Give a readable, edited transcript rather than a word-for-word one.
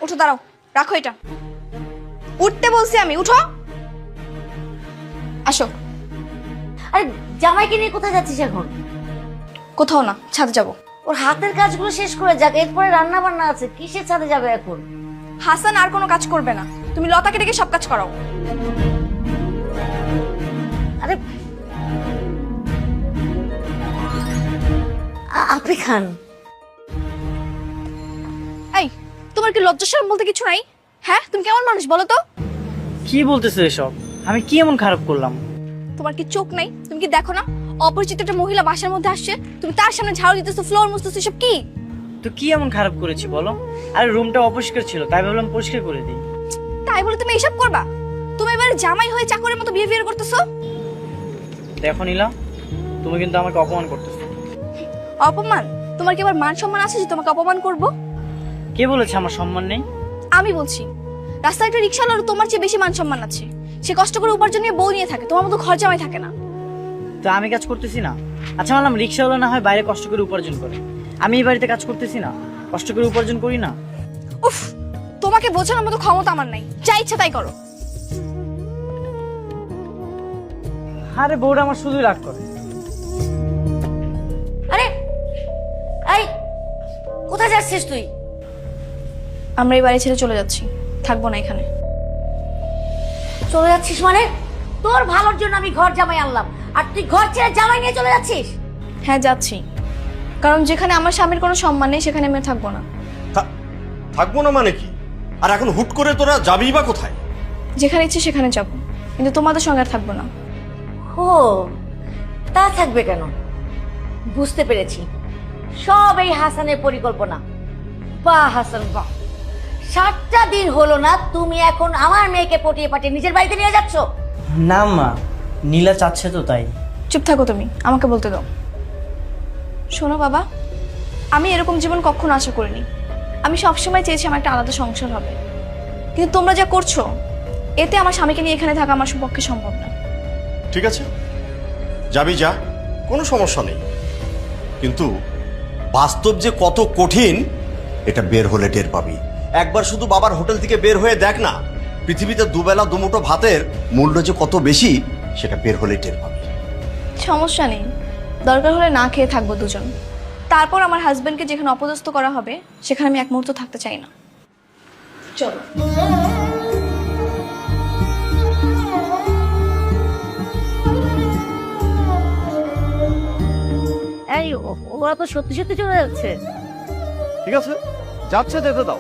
উঠো, দাঁড়াও, রাখো এটা। উঠতে বলছি আমি, উঠো। আসো। আরে জামাইকে নিয়ে কোথায় যাচ্ছিস এখন? কোথাও না, ছাদে যাব। ওর হাতের কাজগুলো শেষ করে যাক, এরপরে রান্না বান্না আছে, কিসের ছাদে যাবে এখন? হাসান আর কোনো কাজ করবে না, তুমি লতাকে ডেকে সব কাজ করাও। আরে আপনি খান। এই, তোমার কি লজ্জা শরম বলতে কিছু নাই? হ্যাঁ, তুমি কেমন মানুষ বলো তো? কি বলতেছো এসব? আমি কি এমন খারাপ করলাম? তোমার কি চোখ নাই? তুমি কি দেখো না অপরিচিত একটা মহিলা বাসার মধ্যে আসছে, তুমি তার সামনে ঝাড়ু দিতেছো, ফ্লোর মুছতেছো, সব কি? তো কি এমন খারাপ করেছি বলো? আরে রুমটা অপরিষ্কার ছিল, তাই ভাবলাম পরিষ্কার করে দিই। তাই বলে তুমি এসব করবা? তুমি এবারে জামাই হয়ে চাকরের মতো বিহেভিয়ার করতেছো। দেখো নীলা, তুমি কিন্তু আমাকে অপমান করতেছো। অপমান? তোমার কি আবার মান সম্মান আছে যে তোমাকে অপমান করব? কে বলেছে আমার সম্মান নেই? আমি বলছি, রাস্তায় একটা রিকশাওয়ালার তোমার চেয়ে বেশি মান সম্মান আছে। সে কষ্ট করে উপার্জন নিয়ে বউ নিয়ে থাকে, তোমার মতো ঘর জামাই থাকে না। তো আমি কাজ করতেছি না? আচ্ছা মানলাম রিক্সাওয়ালা না হয় বাইরে কষ্ট করে উপার্জন করে, আমি এই বাড়িতে কাজ করতেছি না, কষ্ট করে উপার্জন করি না? উফ, তোমাকে বোঝানোর মতো ক্ষমতা আমার নাই, যা ইচ্ছা তাই করো। আরে বউরা আমার শুধুই রাগ করে। আরে এই কোথায় যাচ্ছিস তুই? আমরা এই বাড়ি ছেড়ে চলে যাচ্ছি, থাকবো না এখানে। চলে যাচ্ছিস মানে? তোর ভালোর জন্য আমি ঘর জামাই আনলাম, আর তুই ঘর ছেড়ে জামাই নিয়ে চলে যাচ্ছিস? হ্যাঁ, যাচ্ছি, কারণ যেখানে আমার স্বামীর কোনো সম্মান নেই সেখানে আমি আর থাকবো না। থাকবো না মানে কি? আর এখন হুট করে তোরা যাবি বা কোথায়? যেখানে ইচ্ছে সেখানে যাব, কিন্তু তোমাদের সঙ্গে আর থাকবো না। ও তা থাকবে কেন? বুঝতে পেরেছি, সব এই হাসানের পরিকল্পনা। বাহ হাসান বাহ, 7টা দিন হলো না তুমি এখন আমার মেয়েকে পটিয়ে পাঠিয়ে নিজের বাড়িতে নিয়ে যাচ্ছ? না মা, নীলা চাচ্ছে তো তাই। চুপ থাকো তুমি, আমাকে বলতে দাও। শোনো বাবা, আমি এরকম জীবন কখনো আশা করিনি। আমি সবসময় চেয়েছি আমার একটা আলাদা সংসার হবে, কিন্তু তোমরা যা করছো এতে আমার স্বামীকে নিয়ে এখানে থাকা আমার পক্ষে সম্ভব না। ঠিক আছে, যাবি যা, কোনো সমস্যা নেই, কিন্তু বাস্তব যে কত কঠিন এটা বের হলে টের পাবি। একবার শুধু বাবার হোটেল থেকে বের হয়ে দেখ না, পৃথিবীতে দুবেলা দুমুঠো ভাতের মূল্য যে কত বেশি সেটা বের হলে টের পাবি। সমস্যা নেই, দরকার হলে না খেয়ে থাকবো দুজন, তারপর আমার হাজবেন্ডকে যেখানে অপদস্থ করা হবে সেখানে আমি এক মুহূর্ত থাকতে চাই না। চলো। এই ওরা তো সত্যি সত্যি চলে যাচ্ছে। ঠিক আছে, যাচ্ছে যেতে দাও।